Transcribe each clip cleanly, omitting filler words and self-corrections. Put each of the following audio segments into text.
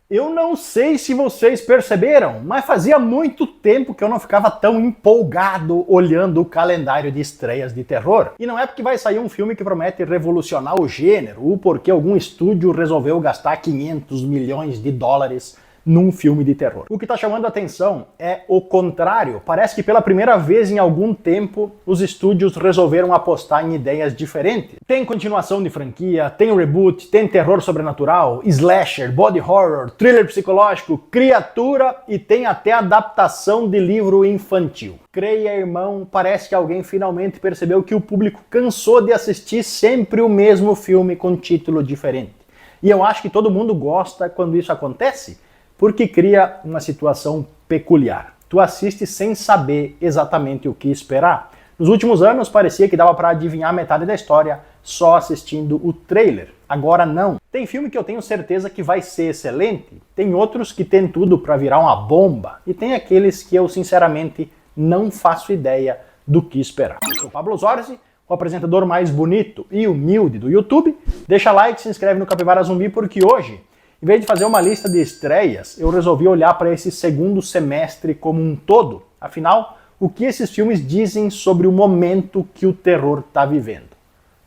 Eu não sei se vocês perceberam, mas fazia muito tempo que eu não ficava tão empolgado olhando o calendário de estreias de terror. E não é porque vai sair um filme que promete revolucionar o gênero, ou porque algum estúdio resolveu gastar 500 milhões de dólares num filme de terror. O que está chamando a atenção é o contrário. Parece que pela primeira vez em algum tempo os estúdios resolveram apostar em ideias diferentes. Tem continuação de franquia, tem reboot, tem terror sobrenatural, slasher, body horror, thriller psicológico, criatura e tem até adaptação de livro infantil. Creia, irmão, parece que alguém finalmente percebeu que o público cansou de assistir sempre o mesmo filme com título diferente. E eu acho que todo mundo gosta quando isso acontece, porque cria uma situação peculiar. Tu assiste sem saber exatamente o que esperar. Nos últimos anos parecia que dava para adivinhar metade da história só assistindo o trailer. Agora não. Tem filme que eu tenho certeza que vai ser excelente, tem outros que tem tudo para virar uma bomba, e tem aqueles que eu sinceramente não faço ideia do que esperar. Eu sou o Pablo Zorzi, o apresentador mais bonito e humilde do YouTube. Deixa like, se inscreve no Capivara Zumbi, porque hoje, em vez de fazer uma lista de estreias, eu resolvi olhar para esse segundo semestre como um todo. Afinal, o que esses filmes dizem sobre o momento que o terror está vivendo?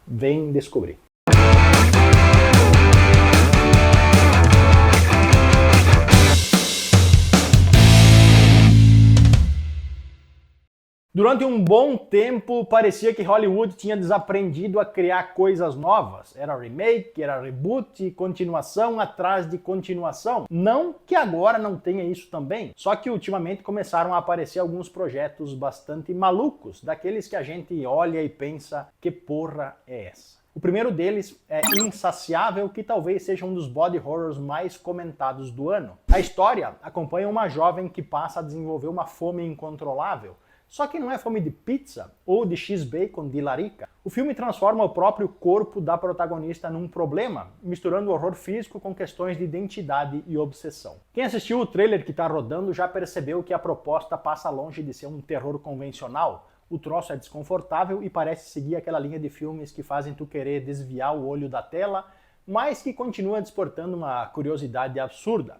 Vem descobrir. Durante um bom tempo, parecia que Hollywood tinha desaprendido a criar coisas novas. Era remake, era reboot, continuação atrás de continuação. Não que agora não tenha isso também, só que ultimamente começaram a aparecer alguns projetos bastante malucos, daqueles que a gente olha e pensa, que porra é essa? O primeiro deles é Insaciável, que talvez seja um dos body horrors mais comentados do ano. A história acompanha uma jovem que passa a desenvolver uma fome incontrolável. Só que não é fome de pizza ou de X-Bacon de larica. O filme transforma o próprio corpo da protagonista num problema, misturando horror físico com questões de identidade e obsessão. Quem assistiu o trailer que está rodando já percebeu que a proposta passa longe de ser um terror convencional. O troço é desconfortável e parece seguir aquela linha de filmes que fazem tu querer desviar o olho da tela, mas que continua desportando uma curiosidade absurda.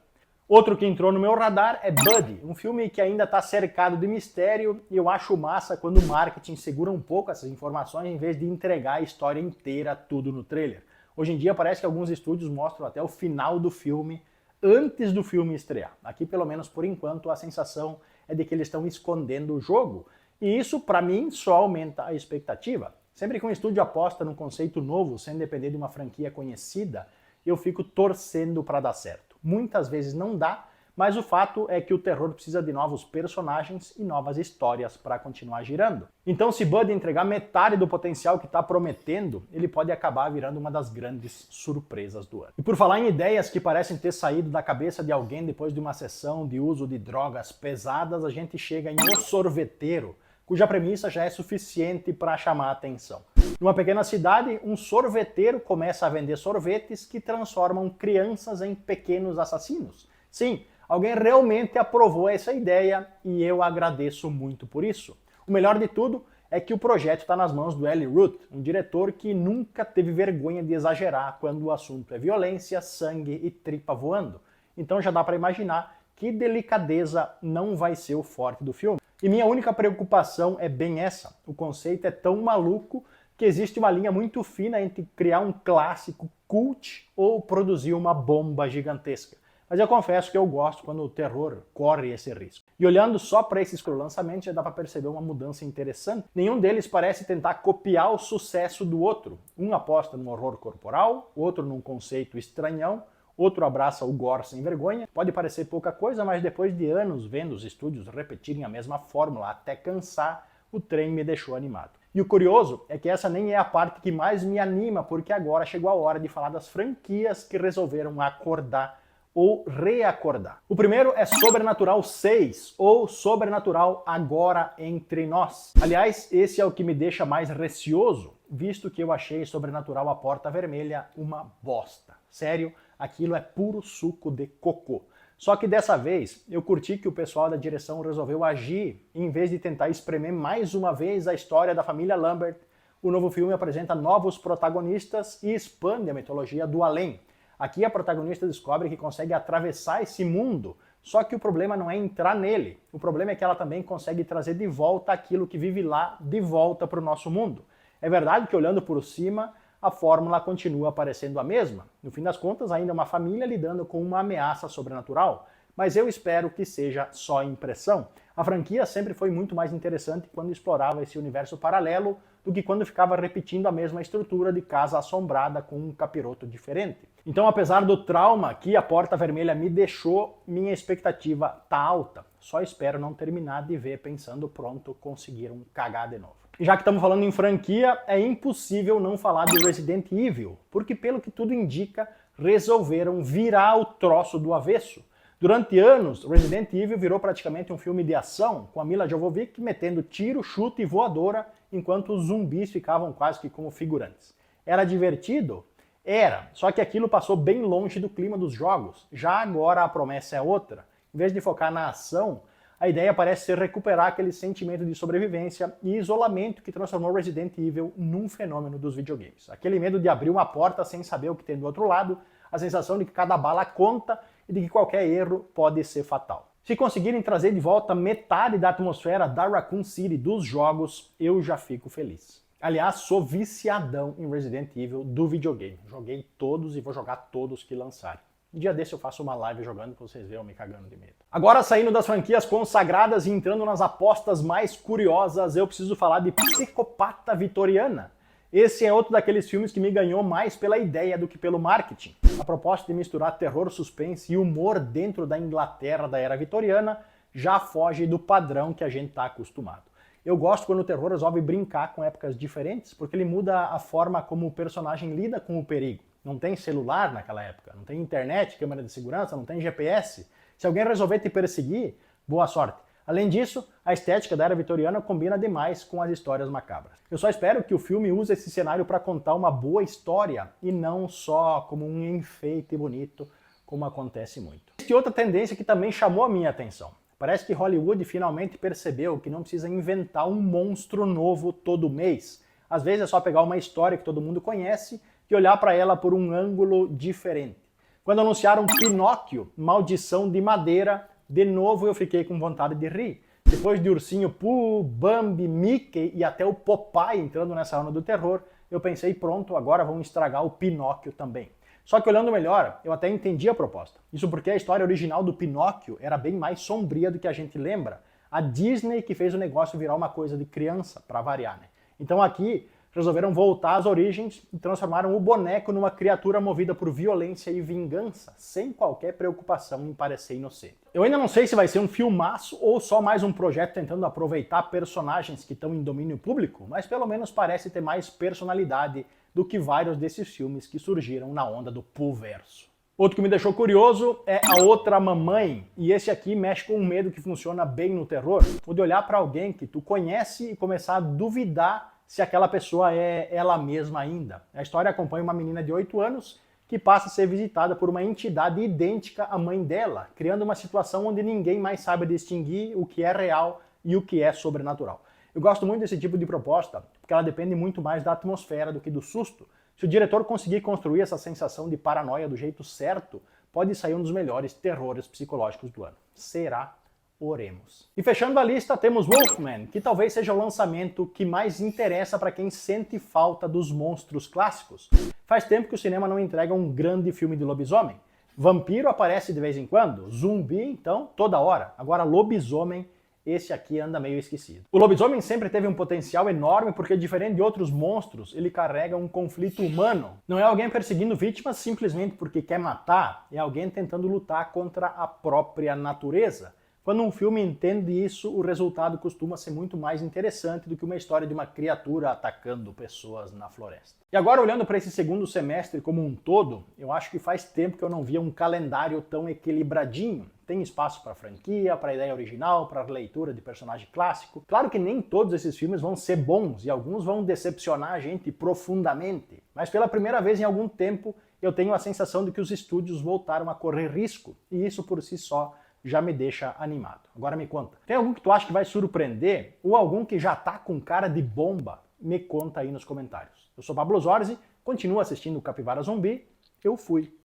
Outro que entrou no meu radar é Buddy, um filme que ainda está cercado de mistério, e eu acho massa quando o marketing segura um pouco essas informações em vez de entregar a história inteira tudo no trailer. Hoje em dia parece que alguns estúdios mostram até o final do filme antes do filme estrear. Aqui, pelo menos por enquanto, a sensação é de que eles estão escondendo o jogo, e isso para mim só aumenta a expectativa. Sempre que um estúdio aposta num conceito novo sem depender de uma franquia conhecida, eu fico torcendo para dar certo. Muitas vezes não dá, mas o fato é que o terror precisa de novos personagens e novas histórias para continuar girando. Então, se Buddy entregar metade do potencial que está prometendo, ele pode acabar virando uma das grandes surpresas do ano. E por falar em ideias que parecem ter saído da cabeça de alguém depois de uma sessão de uso de drogas pesadas, a gente chega em O Sorveteiro, cuja premissa já é suficiente para chamar a atenção. Numa pequena cidade, um sorveteiro começa a vender sorvetes que transformam crianças em pequenos assassinos. Sim, alguém realmente aprovou essa ideia e eu agradeço muito por isso. O melhor de tudo é que o projeto está nas mãos do Eli Roth, um diretor que nunca teve vergonha de exagerar quando o assunto é violência, sangue e tripa voando. Então já dá para imaginar que delicadeza não vai ser o forte do filme. E minha única preocupação é bem essa. O conceito é tão maluco que existe uma linha muito fina entre criar um clássico cult ou produzir uma bomba gigantesca. Mas eu confesso que eu gosto quando o terror corre esse risco. E olhando só para esses lançamentos já dá para perceber uma mudança interessante. Nenhum deles parece tentar copiar o sucesso do outro. Um aposta no horror corporal, outro num conceito estranhão, outro abraça o gore sem vergonha. Pode parecer pouca coisa, mas depois de anos vendo os estúdios repetirem a mesma fórmula até cansar, o trem me deixou animado. E o curioso é que essa nem é a parte que mais me anima, porque agora chegou a hora de falar das franquias que resolveram acordar ou reacordar. O primeiro é Sobrenatural 6, ou Sobrenatural Agora Entre Nós. Aliás, esse é o que me deixa mais receoso, visto que eu achei Sobrenatural A Porta Vermelha uma bosta. Sério, aquilo é puro suco de cocô. Só que dessa vez, eu curti que o pessoal da direção resolveu agir, e em vez de tentar espremer mais uma vez a história da família Lambert, o novo filme apresenta novos protagonistas e expande a mitologia do além. Aqui a protagonista descobre que consegue atravessar esse mundo, só que o problema não é entrar nele. O problema é que ela também consegue trazer de volta aquilo que vive lá, de volta para o nosso mundo. É verdade que olhando por cima, a fórmula continua parecendo a mesma. No fim das contas, ainda é uma família lidando com uma ameaça sobrenatural. Mas eu espero que seja só impressão. A franquia sempre foi muito mais interessante quando explorava esse universo paralelo do que quando ficava repetindo a mesma estrutura de casa assombrada com um capiroto diferente. Então, apesar do trauma que a Porta Vermelha me deixou, minha expectativa tá alta. Só espero não terminar de ver pensando, pronto, conseguiram cagar de novo. E já que estamos falando em franquia, é impossível não falar de Resident Evil, porque pelo que tudo indica, resolveram virar o troço do avesso. Durante anos, Resident Evil virou praticamente um filme de ação, com a Mila Jovovich metendo tiro, chute e voadora, enquanto os zumbis ficavam quase que como figurantes. Era divertido? Era, só que aquilo passou bem longe do clima dos jogos. Já agora a promessa é outra. Em vez de focar na ação, a ideia parece ser recuperar aquele sentimento de sobrevivência e isolamento que transformou Resident Evil num fenômeno dos videogames. Aquele medo de abrir uma porta sem saber o que tem do outro lado, a sensação de que cada bala conta e de que qualquer erro pode ser fatal. Se conseguirem trazer de volta metade da atmosfera da Raccoon City dos jogos, eu já fico feliz. Aliás, sou viciadão em Resident Evil do videogame. Joguei todos e vou jogar todos que lançarem. Um dia desse eu faço uma live jogando pra vocês verem eu me cagando de medo. Agora, saindo das franquias consagradas e entrando nas apostas mais curiosas, eu preciso falar de Psicopata Vitoriana. Esse é outro daqueles filmes que me ganhou mais pela ideia do que pelo marketing. A proposta de misturar terror, suspense e humor dentro da Inglaterra da era vitoriana já foge do padrão que a gente está acostumado. Eu gosto quando o terror resolve brincar com épocas diferentes, porque ele muda a forma como o personagem lida com o perigo. Não tem celular naquela época, não tem internet, câmera de segurança, não tem GPS. Se alguém resolver te perseguir, boa sorte. Além disso, a estética da era vitoriana combina demais com as histórias macabras. Eu só espero que o filme use esse cenário para contar uma boa história e não só como um enfeite bonito, como acontece muito. Existe outra tendência que também chamou a minha atenção. Parece que Hollywood finalmente percebeu que não precisa inventar um monstro novo todo mês. Às vezes é só pegar uma história que todo mundo conhece e olhar para ela por um ângulo diferente. Quando anunciaram Pinóquio, Maldição de Madeira, de novo eu fiquei com vontade de rir. Depois de Ursinho Pooh, Bambi, Mickey e até o Popeye entrando nessa onda do terror, eu pensei, pronto, agora vão estragar o Pinóquio também. Só que olhando melhor, eu até entendi a proposta. Isso porque a história original do Pinóquio era bem mais sombria do que a gente lembra. A Disney que fez o negócio virar uma coisa de criança, para variar, né? Então aqui resolveram voltar às origens e transformaram o boneco numa criatura movida por violência e vingança, sem qualquer preocupação em parecer inocente. Eu ainda não sei se vai ser um filmaço ou só mais um projeto tentando aproveitar personagens que estão em domínio público, mas pelo menos parece ter mais personalidade do que vários desses filmes que surgiram na onda do Pooh-verso. Outro que me deixou curioso é A Outra Mamãe, e esse aqui mexe com um medo que funciona bem no terror, o de olhar para alguém que tu conhece e começar a duvidar se aquela pessoa é ela mesma ainda. A história acompanha uma menina de 8 anos que passa a ser visitada por uma entidade idêntica à mãe dela, criando uma situação onde ninguém mais sabe distinguir o que é real e o que é sobrenatural. Eu gosto muito desse tipo de proposta, porque ela depende muito mais da atmosfera do que do susto. Se o diretor conseguir construir essa sensação de paranoia do jeito certo, pode sair um dos melhores terrores psicológicos do ano. Será? Oremos. E fechando a lista, temos Wolfman, que talvez seja o lançamento que mais interessa para quem sente falta dos monstros clássicos. Faz tempo que o cinema não entrega um grande filme de lobisomem. Vampiro aparece de vez em quando, zumbi, então, toda hora. Agora, lobisomem, esse aqui anda meio esquecido. O lobisomem sempre teve um potencial enorme porque, diferente de outros monstros, ele carrega um conflito humano. Não é alguém perseguindo vítimas simplesmente porque quer matar, é alguém tentando lutar contra a própria natureza. Quando um filme entende isso, o resultado costuma ser muito mais interessante do que uma história de uma criatura atacando pessoas na floresta. E agora, olhando para esse segundo semestre como um todo, eu acho que faz tempo que eu não via um calendário tão equilibradinho. Tem espaço para franquia, para ideia original, para leitura de personagem clássico. Claro que nem todos esses filmes vão ser bons e alguns vão decepcionar a gente profundamente. Mas pela primeira vez em algum tempo, eu tenho a sensação de que os estúdios voltaram a correr risco. E isso por si só já me deixa animado. Agora me conta, tem algum que tu acha que vai surpreender? Ou algum que já tá com cara de bomba? Me conta aí nos comentários. Eu sou Pablo Zorzi, continuo assistindo Capivara Zumbi, eu fui.